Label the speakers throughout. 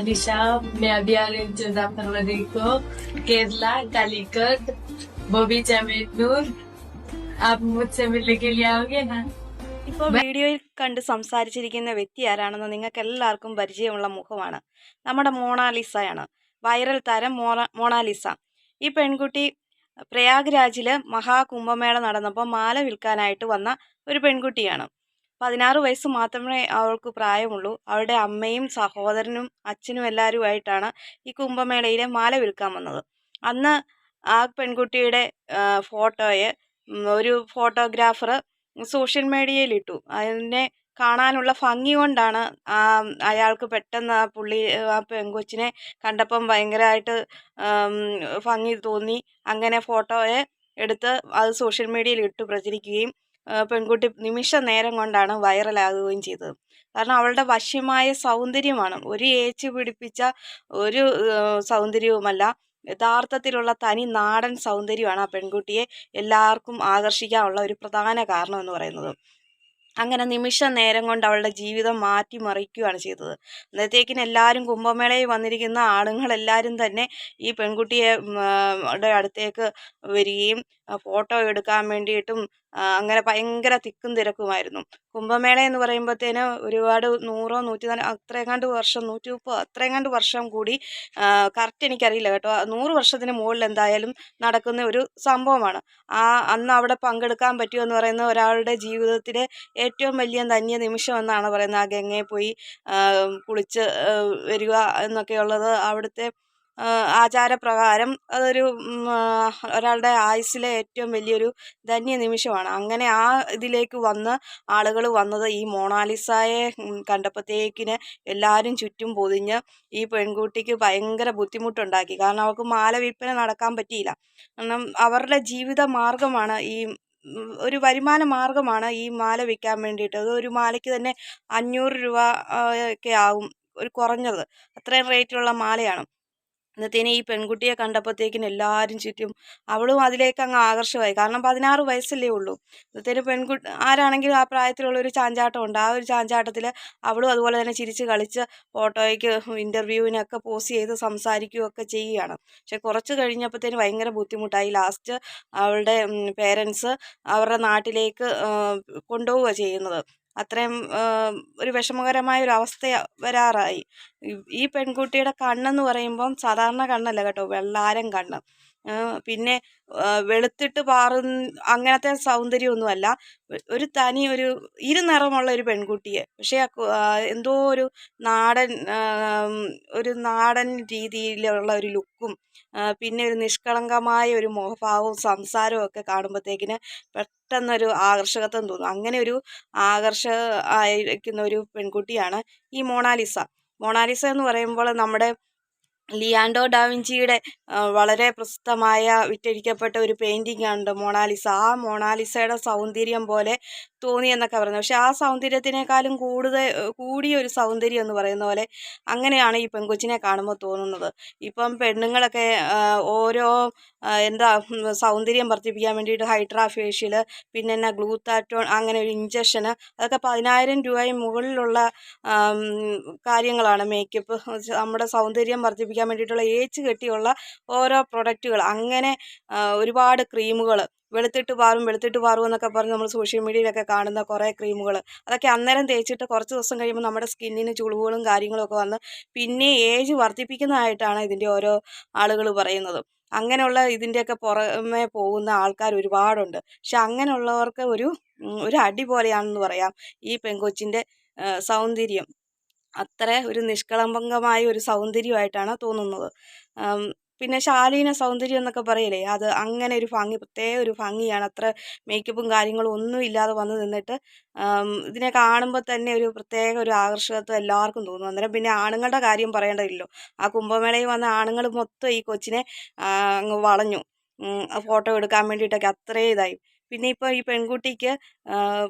Speaker 1: दिशा, मैं अभी आ रही हूँ मुजफ्फरनगर को, केरला, कालीकट, बॉबी चमेटूर। आप मुझसे मिलने के लिए आओगे ना?
Speaker 2: ഇപ്പോൾ വീഡിയോയിൽ കണ്ട് സംസാരിച്ചിരിക്കുന്ന വ്യക്തി ആരാണെന്ന് നിങ്ങൾക്ക് എല്ലാവർക്കും പരിചയമുള്ള മുഖമാണ്. നമ്മുടെ മോണാലിസയാണ്. വൈറൽ താരം മോണാലിസ. ഈ പെൺകുട്ടി പ്രയാഗ്രാജിൽ മഹാകുംഭമേള നടന്നപ്പോൾ മാല വിൽക്കാനായിട്ട് വന്ന ഒരു പെൺകുട്ടിയാണ്. 16 വയസ്സ് മാത്രമേ അവൾക്ക് പ്രായമുള്ളൂ. അവളുടെ അമ്മയും സഹോദരനും അച്ഛനും എല്ലാവരുമായിട്ടാണ് ഈ കുംഭമേളയിലെ മാല വിൽക്കാൻ വന്നത്. അന്ന് ആ പെൺകുട്ടിയുടെ ഫോട്ടോയെ ഒരു ഫോട്ടോഗ്രാഫർ സോഷ്യൽ മീഡിയയിലിട്ടു. അതിനെ കാണാനുള്ള ഭംഗി കൊണ്ടാണ് അയാൾക്ക് പെട്ടെന്ന് ആ പെങ്കൊച്ചിനെ കണ്ടപ്പം ഭയങ്കരമായിട്ട് ഭംഗി തോന്നി. അങ്ങനെ ഫോട്ടോയെ എടുത്ത് അത് സോഷ്യൽ മീഡിയയിൽ ഇട്ട് പ്രചരിക്കുകയും പെൺകുട്ടി നിമിഷ നേരം കൊണ്ടാണ് വൈറലാകുകയും ചെയ്തത്. കാരണം അവളുടെ വശ്യമായ സൗന്ദര്യമാണ്. ഒരു ഏച്ച് പിടിപ്പിച്ച ഒരു സൗന്ദര്യവുമല്ല, യഥാർത്ഥത്തിലുള്ള തനി നാടൻ സൗന്ദര്യമാണ് ആ പെൺകുട്ടിയെ എല്ലാവർക്കും ആകർഷിക്കാനുള്ള ഒരു പ്രധാന കാരണം എന്ന് പറയുന്നത്. അങ്ങനെ നിമിഷ നേരം കൊണ്ട് അവളുടെ ജീവിതം മാറ്റിമറിക്കുകയാണ് ചെയ്തത്. അന്നത്തേക്കിന് എല്ലാവരും കുംഭമേളയിൽ വന്നിരിക്കുന്ന ആളുകളെല്ലാവരും തന്നെ ഈ പെൺകുട്ടിയെ അടുത്തേക്ക് വരികയും ഫോട്ടോ എടുക്കാൻ വേണ്ടിയിട്ടും അങ്ങനെ ഭയങ്കര തിക്കും തിരക്കുമായിരുന്നു. കുംഭമേള എന്ന് പറയുമ്പോഴത്തേന് ഒരുപാട് 100 140 അത്രയെങ്ങാണ്ട് വർഷം 130 അത്രയെങ്ങാണ്ട് വർഷം കൂടി കറക്റ്റ് എനിക്കറിയില്ല കേട്ടോ, 100 വർഷത്തിന് മുകളിൽ എന്തായാലും നടക്കുന്ന ഒരു സംഭവമാണ്. അന്ന് അവിടെ പങ്കെടുക്കാൻ പറ്റുമെന്ന് പറയുന്ന ഒരാളുടെ ജീവിതത്തിലെ ഏറ്റവും വലിയ ധന്യ നിമിഷം എന്നാണ് പറയുന്നത്. ആ ഗംഗയിൽ പോയി കുളിച്ച് വരിക എന്നൊക്കെയുള്ളത് അവിടുത്തെ ആചാരപ്രകാരം അതൊരു ഒരാളുടെ ആയുസ്സിലെ ഏറ്റവും വലിയൊരു ധന്യ നിമിഷമാണ്. അങ്ങനെ ആ ഇതിലേക്ക് വന്ന് ആളുകൾ വന്നത് ഈ മോണാലിസയെ കണ്ടപ്പോഴത്തേക്കിന് എല്ലാവരും ചുറ്റും പൊതിഞ്ഞ് ഈ പെൺകുട്ടിക്ക് ഭയങ്കര ബുദ്ധിമുട്ടുണ്ടാക്കി. കാരണം അവൾക്ക് മാല വിൽപ്പന നടക്കാൻ പറ്റിയില്ല. കാരണം അവരുടെ ജീവിത മാർഗമാണ് ഒരു വരുമാന മാർഗമാണ് ഈ മാല വിൽക്കാൻ വേണ്ടിയിട്ട്. അത് ഒരു മാലയ്ക്ക് തന്നെ 500 രൂപ ഒക്കെ ആവും, ഒരു കുറഞ്ഞത് അത്രയും റേറ്റിലുള്ള മാലയാണ്. അന്നത്തേന് ഈ പെൺകുട്ടിയെ കണ്ടപ്പോഴത്തേക്കിന് എല്ലാവരും ചുറ്റും അവളും അതിലേക്ക് അങ്ങ് ആകർഷമായി. കാരണം 16 വയസ്സല്ലേ ഉള്ളൂ. അന്നത്തേന് ആരാണെങ്കിലും ആ പ്രായത്തിലുള്ള ഒരു ചാഞ്ചാട്ടം ഉണ്ട്. ആ ഒരു ചാഞ്ചാട്ടത്തിൽ അവളും അതുപോലെ തന്നെ ചിരിച്ച് കളിച്ച് ഫോട്ടോയ്ക്ക് ഇൻ്റർവ്യൂവിനൊക്കെ പോസ്റ്റ് ചെയ്ത് സംസാരിക്കുകയൊക്കെ ചെയ്യുകയാണ്. പക്ഷെ കുറച്ച് കഴിഞ്ഞപ്പോഴത്തേന് ഭയങ്കര ബുദ്ധിമുട്ടായി. ലാസ്റ്റ് അവളുടെ പേരൻസ് അവരുടെ നാട്ടിലേക്ക് കൊണ്ടുപോവുക ചെയ്യുന്നത്. അത്രയും ഒരു വിഷമകരമായ ഒരു അവസ്ഥ വരാറായി. ഈ പെൺകുട്ടിയുടെ കണ്ണെന്ന് പറയുമ്പം സാധാരണ കണ്ണല്ല കേട്ടോ, വെള്ളാരം കണ്ണ്. പിന്നെ വെളുത്തിട്ട് അങ്ങനത്തെ സൗന്ദര്യമൊന്നുമല്ല, ഒരു തനി ഒരു ഇരുനിറമുള്ള ഒരു പെൺകുട്ടിയെ. പക്ഷേ എന്തോ ഒരു നാടൻ രീതിയിലുള്ള ഒരു ലുക്കും പിന്നെ ഒരു നിഷ്കളങ്കമായ ഒരു മുഖഭാവവും സംസാരവും ഒക്കെ കാണുമ്പോഴത്തേക്കിന് പെട്ടെന്നൊരു ആകർഷകത്വം തോന്നും. അങ്ങനെ ഒരു ആയിരിക്കുന്ന ഒരു പെൺകുട്ടിയാണ് ഈ മോണാലിസ. മൊണാലിസ എന്ന് പറയുമ്പോൾ നമ്മുടെ ലിയാൻഡോ ഡാവിഞ്ചിയുടെ വളരെ പ്രസിദ്ധമായ വിറ്റഴിക്കപ്പെട്ട ഒരു പെയിൻറ്റിംഗ് ഉണ്ട് മൊണാലിസ. ആ മൊണാലിസയുടെ സൗന്ദര്യം പോലെ തോന്നി എന്നൊക്കെ പറയുന്നത്. പക്ഷെ ആ സൗന്ദര്യത്തിനേക്കാളും കൂടിയ ഒരു സൗന്ദര്യം എന്ന് പറയുന്ന പോലെ അങ്ങനെയാണ് ഈ പെൺകൊച്ചിനെ കാണുമ്പോൾ തോന്നുന്നത്. ഇപ്പം പെണ്ണുങ്ങളൊക്കെ ഓരോ സൗന്ദര്യം വർദ്ധിപ്പിക്കാൻ വേണ്ടിയിട്ട് ഹൈഡ്രാ ഫേഷ്യൽ, പിന്നെ എന്നാ ഗ്ലൂത്താറ്റോൺ, അങ്ങനെ ഒരു ഇഞ്ചക്ഷന്, അതൊക്കെ 10,000 രൂപയും മുകളിലുള്ള കാര്യങ്ങളാണ്. മേക്കപ്പ്, നമ്മുടെ സൗന്ദര്യം വർദ്ധിപ്പിക്കാൻ വേണ്ടിയിട്ടുള്ള ഏച്ച് കെട്ടിയുള്ള ഓരോ പ്രൊഡക്റ്റുകൾ, അങ്ങനെ ഒരുപാട് ക്രീമുകൾ, വെളുത്തിട്ട് പാറും എന്നൊക്കെ പറഞ്ഞ് നമ്മൾ സോഷ്യൽ മീഡിയയിലൊക്കെ കാണുന്ന കുറേ ക്രീമുകൾ, അതൊക്കെ അന്നേരം തേച്ചിട്ട് കുറച്ച് ദിവസം കഴിയുമ്പോൾ നമ്മുടെ സ്കിന്നിന് ചുളിവുകളും കാര്യങ്ങളൊക്കെ വന്ന് പിന്നെ ഏജ് വർദ്ധിപ്പിക്കുന്നതായിട്ടാണ് ഇതിൻ്റെ ഓരോ ആളുകൾ പറയുന്നത്. അങ്ങനെയുള്ള ഇതിൻ്റെയൊക്കെ പുറമെ പോകുന്ന ആൾക്കാർ ഒരുപാടുണ്ട്. പക്ഷെ അങ്ങനെയുള്ളവർക്ക് ഒരു അടി പോലെയാണെന്ന് പറയാം ഈ പെൺകൊച്ചിൻ്റെ സൗന്ദര്യം. അത്ര ഒരു നിഷ്കളങ്കമായ ഒരു സൗന്ദര്യമായിട്ടാണ് തോന്നുന്നത്. പിന്നെ ശാലീന സൗന്ദര്യം എന്നൊക്കെ പറയില്ലേ, അത് അങ്ങനെ ഒരു ഭംഗി, പ്രത്യേക ഒരു ഭംഗിയാണ്. അത്ര മേക്കപ്പും കാര്യങ്ങളും ഒന്നും ഇല്ലാതെ വന്ന് നിന്നിട്ട് ഇതിനെ കാണുമ്പോൾ തന്നെ ഒരു പ്രത്യേക ഒരു ആകർഷകത്വം എല്ലാവർക്കും തോന്നും. അന്നേരം പിന്നെ ആണുങ്ങളുടെ കാര്യം പറയേണ്ടതില്ലല്ലോ. ആ കുംഭമേളയിൽ വന്ന ആണുങ്ങൾ മൊത്തം ഈ കൊച്ചിനെ അങ്ങ് വളഞ്ഞു, ഫോട്ടോ എടുക്കാൻ വേണ്ടിയിട്ടൊക്കെ അത്രയും ഇതായി. പിന്നെ ഇപ്പോൾ ഈ പെൺകുട്ടിക്ക്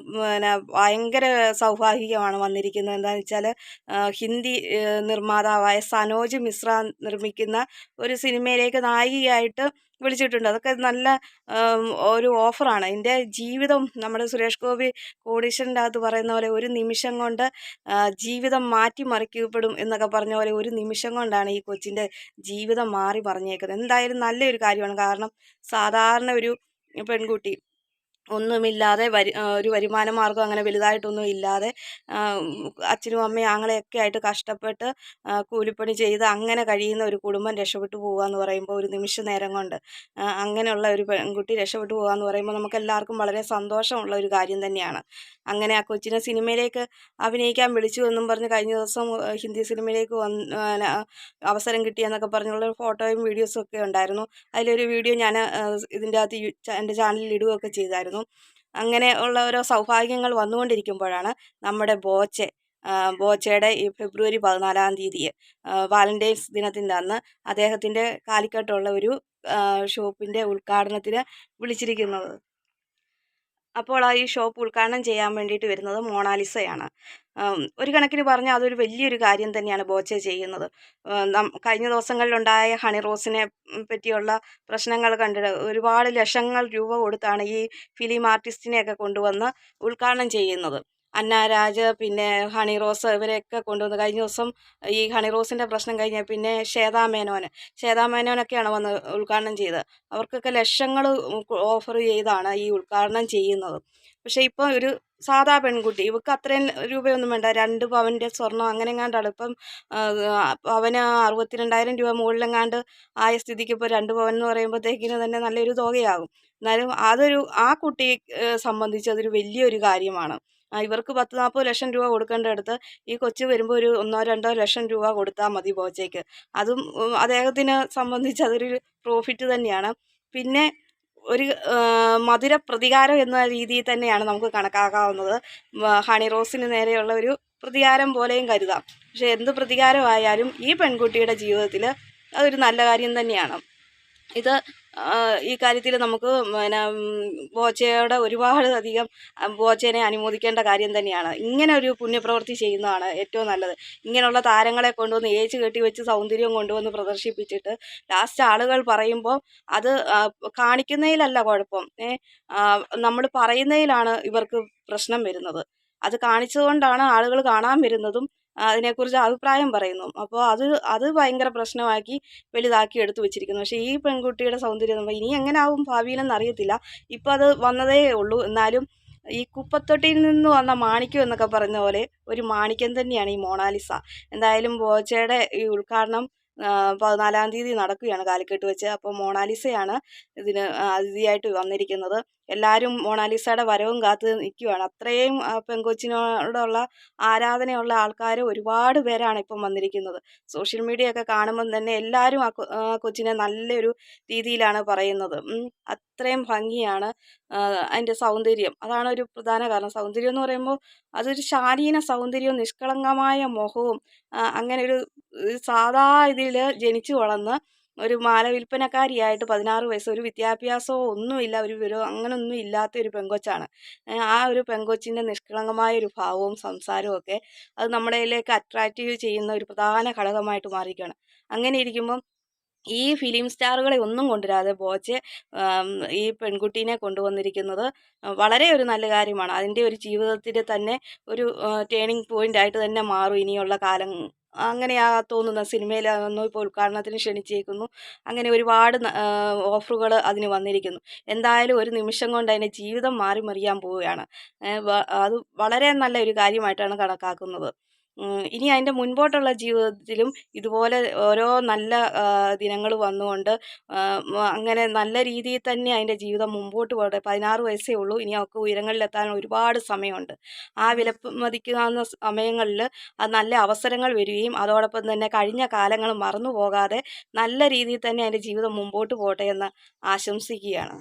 Speaker 2: ഭയങ്കര സൗഭാഗ്യമാണ് വന്നിരിക്കുന്നത്. എന്താണെന്ന് വെച്ചാൽ ഹിന്ദി നിർമ്മാതാവായ സനോജ് മിശ്ര നിർമ്മിക്കുന്ന ഒരു സിനിമയിലേക്ക് നായികയായിട്ട് വിളിച്ചിട്ടുണ്ട്. അതൊക്കെ നല്ല ഒരു ഓഫറാണ്. എൻ്റെ ജീവിതം നമ്മുടെ സുരേഷ് ഗോപി കോടീശ്വരൻ്റെ അകത്ത് പറയുന്ന പോലെ ഒരു നിമിഷം കൊണ്ട് ജീവിതം മാറ്റിമറിക്കപ്പെടും എന്നൊക്കെ പറഞ്ഞ പോലെ ഒരു നിമിഷം കൊണ്ടാണ് ഈ കൊച്ചിൻ്റെ ജീവിതം മാറി പറഞ്ഞേക്കുന്നത്. എന്തായാലും നല്ലൊരു കാര്യമാണ്. കാരണം സാധാരണ ഒരു പെൺകുട്ടി ഒന്നുമില്ലാതെ ഒരു വരുമാന മാർഗ്ഗം അങ്ങനെ വലുതായിട്ടൊന്നും ഇല്ലാതെ അച്ഛനും അമ്മയും ആങ്ങളെയൊക്കെ ആയിട്ട് കഷ്ടപ്പെട്ട് കൂലിപ്പണി ചെയ്ത് അങ്ങനെ കഴിയുന്ന ഒരു കുടുംബം രക്ഷപ്പെട്ടു പോകുക എന്ന് പറയുമ്പോൾ ഒരു നിമിഷ നേരം കൊണ്ട് അങ്ങനെയുള്ള ഒരു പെൺകുട്ടി രക്ഷപ്പെട്ടു പോകുക എന്ന് പറയുമ്പോൾ നമുക്കെല്ലാവർക്കും വളരെ സന്തോഷമുള്ള ഒരു കാര്യം തന്നെയാണ്. അങ്ങനെ ആ കൊച്ചിനെ സിനിമയിലേക്ക് അഭിനയിക്കാൻ വിളിച്ചു എന്നും പറഞ്ഞ് കഴിഞ്ഞ ദിവസം ഹിന്ദി സിനിമയിലേക്ക് അവസരം കിട്ടിയെന്നൊക്കെ പറഞ്ഞുള്ള ഫോട്ടോയും വീഡിയോസും ഒക്കെ ഉണ്ടായിരുന്നു. അതിലൊരു വീഡിയോ ഞാൻ ഇതിൻ്റെ അകത്ത് എൻ്റെ ചാനലിൽ ഇടുകയൊക്കെ ചെയ്തായിരുന്നു. അങ്ങനെ ഉള്ള ഓരോ സൗഭാഗ്യങ്ങൾ വന്നുകൊണ്ടിരിക്കുമ്പോഴാണ് നമ്മുടെ ബോച്ചയുടെ ഈ ഫെബ്രുവരി 14-ാം തീയതി വാലന്റൈൻസ് ദിനത്തിൻ്റെ അന്ന് അദ്ദേഹത്തിൻ്റെ കാലിക്കട്ടുള്ള ഒരു ഷോപ്പിൻ്റെ ഉദ്ഘാടനത്തിന് വിളിച്ചിരിക്കുന്നത്. അപ്പോൾ ഈ ഷോപ്പ് ഉദ്ഘാടനം ചെയ്യാൻ വേണ്ടിയിട്ട് വരുന്നത് മൊണാലിസയാണ്. ഒരു കണക്കിന് പറഞ്ഞാൽ അതൊരു വലിയൊരു കാര്യം തന്നെയാണ് ബോച്ചെ ചെയ്യുന്നത്. കഴിഞ്ഞ ദിവസങ്ങളിലുണ്ടായ ഹണി റോസിനെ പറ്റിയുള്ള പ്രശ്നങ്ങൾ കണ്ടിട്ട് ഒരുപാട് ലക്ഷങ്ങൾ രൂപ കൊടുത്താണ് ഈ ഫിലിം ആർട്ടിസ്റ്റിനെയൊക്കെ കൊണ്ടുവന്ന് ഉദ്ഘാടനം ചെയ്യുന്നത്. അന്ന രാജ്, പിന്നെ ഹണി റോസ്, ഇവരെയൊക്കെ കൊണ്ടുവന്ന് കഴിഞ്ഞ ദിവസം ഈ ഹണി റോസിൻ്റെ പ്രശ്നം കഴിഞ്ഞാൽ പിന്നെ ശ്വേതാ മേനോനൊക്കെയാണ് വന്ന് ഉദ്ഘാടനം ചെയ്തത്. അവർക്കൊക്കെ ലക്ഷങ്ങൾ ഓഫർ ചെയ്താണ് ഈ ഉദ്ഘാടനം ചെയ്യുന്നത്. പക്ഷേ ഇപ്പോൾ ഒരു സാധാ പെൺകുട്ടി, ഇവർക്ക് അത്രയും രൂപയൊന്നും വേണ്ട, 2 പവൻ്റെ സ്വർണം അങ്ങനെ എങ്ങാണ്ടാണ്. ഇപ്പം പവന് 62,000 രൂപ മുകളിലെങ്ങാണ്ട് ആയ സ്ഥിതിക്ക് ഇപ്പോൾ 2 പവൻ എന്ന് പറയുമ്പോഴത്തേക്കിന് തന്നെ നല്ലൊരു തുകയാകും. എന്നാലും ആ കുട്ടിയെ സംബന്ധിച്ച് അതൊരു വലിയൊരു കാര്യമാണ്. ഇവർക്ക് 10-40 ലക്ഷം രൂപ കൊടുക്കേണ്ടടുത്ത് ഈ കൊച്ചു വരുമ്പോൾ ഒരു 1-2 ലക്ഷം രൂപ കൊടുത്താൽ മതി ബോച്ചയ്ക്ക്. അതും അദ്ദേഹത്തിനെ സംബന്ധിച്ച് അതൊരു പ്രോഫിറ്റ് തന്നെയാണ്. പിന്നെ ഒരു മധുര പ്രതികാരം എന്ന രീതിയിൽ തന്നെയാണ് നമുക്ക് കണക്കാക്കാവുന്നത്. ഹണി റോസിന് നേരെയുള്ള ഒരു പ്രതികാരം പോലെയും കരുതാം. പക്ഷേ എന്ത് പ്രതികാരമായാലും ഈ പെൺകുട്ടിയുടെ ജീവിതത്തിൽ അതൊരു നല്ല കാര്യം തന്നെയാണ്. ഇത് ഈ കാര്യത്തിൽ നമുക്ക് പിന്നെ ബോച്ചയുടെ ഒരുപാട് അധികം ബോച്ചേനെ അനുമോദിക്കേണ്ട കാര്യം തന്നെയാണ്. ഇങ്ങനെ ഒരു പുണ്യപ്രവൃത്തി ചെയ്യുന്നതാണ് ഏറ്റവും നല്ലത്. ഇങ്ങനെയുള്ള താരങ്ങളെ കൊണ്ടുവന്ന് ഏച്ച് കെട്ടി വെച്ച് സൗന്ദര്യം കൊണ്ടുവന്ന് പ്രദർശിപ്പിച്ചിട്ട് ലാസ്റ്റ് ആളുകൾ പറയുമ്പോൾ അത് കാണിക്കുന്നതിലല്ല കുഴപ്പം, നമ്മൾ പറയുന്നതിലാണ് ഇവർക്ക് പ്രശ്നം വരുന്നത്. അത് കാണിച്ചതുകൊണ്ടാണ് ആളുകൾ കാണാൻ വരുന്നതും അതിനെക്കുറിച്ച് അഭിപ്രായം പറയുന്നു. അപ്പോൾ അത് ഭയങ്കര പ്രശ്നമാക്കി വലുതാക്കി എടുത്തു വെച്ചിരിക്കുന്നു. പക്ഷേ ഈ പെൺകുട്ടിയുടെ സൗന്ദര്യം ഇനി എങ്ങനെയാവും ഭാവിയിലെന്ന് അറിയത്തില്ല. ഇപ്പോൾ അത് വന്നതേ ഉള്ളൂ. എന്നാലും ഈ കുപ്പത്തൊട്ടിയിൽ നിന്ന് വന്ന മാണിക്യം എന്നൊക്കെ പറഞ്ഞ പോലെ ഒരു മാണിക്യം തന്നെയാണ് ഈ മൊണാലിസ. എന്തായാലും ബോച്ചയുടെ ഈ ഉദ്ഘാടനം 14-ാം തീയതി നടക്കുകയാണ് കാലിക്കട്ട് വെച്ച്. അപ്പോൾ മൊണാലിസയാണ് ഇതിന് അതിഥിയായിട്ട് വന്നിരിക്കുന്നത്. എല്ലാവരും മൊണാലിസയുടെ വരവും കാത്ത് നിൽക്കുകയാണ്. അത്രയും പെൺകൊച്ചിനോടുള്ള ആരാധനയുള്ള ആൾക്കാർ ഒരുപാട് പേരാണ് ഇപ്പം വന്നിരിക്കുന്നത്. സോഷ്യൽ മീഡിയ ഒക്കെ കാണുമ്പം തന്നെ എല്ലാവരും ആ കൊച്ചിനെ നല്ലൊരു രീതിയിലാണ് പറയുന്നത്. അത്രയും ഭംഗിയാണ് അതിൻ്റെ സൗന്ദര്യം. അതാണ് ഒരു പ്രധാന കാരണം. സൗന്ദര്യം എന്ന് പറയുമ്പോൾ അതൊരു ശാലീന സൗന്ദര്യവും നിഷ്കളങ്കമായ മുഖവും അങ്ങനെ ഒരു സാധാ ഇതിൽ ജനിച്ചു വളർന്ന് ഒരു മാല വിൽപ്പനക്കാരിയായിട്ട് 16 വയസ്സ്, ഒരു വിദ്യാഭ്യാസമോ ഒന്നുമില്ല, ഒരു വിവരമോ അങ്ങനൊന്നും ഇല്ലാത്ത ഒരു പെങ്കൊച്ചാണ്. ആ ഒരു പെങ്കൊച്ചിൻ്റെ നിഷ്കളങ്കമായ ഒരു ഭാവവും സംസാരവും ഒക്കെ അത് നമ്മളതിലേക്ക് അട്രാക്റ്റീവ് ചെയ്യുന്ന ഒരു പ്രധാന ഘടകമായിട്ട് മാറിയിരിക്കുകയാണ്. അങ്ങനെ ഇരിക്കുമ്പം ഈ ഫിലിം സ്റ്റാറുകളെ ഒന്നും കൊണ്ടുവരാതെ ബോച്ചെ ഈ പെൺകുട്ടീനെ കൊണ്ടുവന്നിരിക്കുന്നത് വളരെ ഒരു നല്ല കാര്യമാണ്. അതിൻ്റെ ഒരു ജീവിതത്തിൽ തന്നെ ഒരു ടേണിംഗ് പോയിൻ്റ് ആയിട്ട് തന്നെ മാറും ഇനിയുള്ള കാലം. അങ്ങനെയാ തോന്നുന്നത്. സിനിമയിലൊന്നും ഇപ്പോൾ ഉദ്ഘാടനത്തിന് ക്ഷണിച്ചേക്കുന്നു. അങ്ങനെ ഒരുപാട് ഓഫറുകൾ അതിന് വന്നിരിക്കുന്നു. എന്തായാലും ഒരു നിമിഷം കൊണ്ട് അതിൻ്റെ ജീവിതം മാറി മറിയാൻ പോവുകയാണ്. അത് വളരെ നല്ല ഒരു കാര്യമായിട്ടാണ് കണക്കാക്കുന്നത്. ഇനി അതിൻ്റെ മുൻപോട്ടുള്ള ജീവിതത്തിലും ഇതുപോലെ ഓരോ നല്ല ദിനങ്ങൾ വന്നുകൊണ്ട് അങ്ങനെ നല്ല രീതിയിൽ തന്നെ അതിൻ്റെ ജീവിതം മുമ്പോട്ട് പോകട്ടെ. 16 വയസ്സേ ഉള്ളൂ. ഇനി അവൾക്ക് ഉയരങ്ങളിലെത്താൻ ഒരുപാട് സമയമുണ്ട്. ആ വിലമതിക്കാവുന്ന സമയങ്ങളിൽ നല്ല അവസരങ്ങൾ വരികയും അതോടൊപ്പം തന്നെ കഴിഞ്ഞ കാലങ്ങൾ മറന്നു പോകാതെ നല്ല രീതിയിൽ തന്നെ അതിൻ്റെ ജീവിതം മുമ്പോട്ട് പോകട്ടെ എന്ന് ആശംസിക്കുകയാണ്.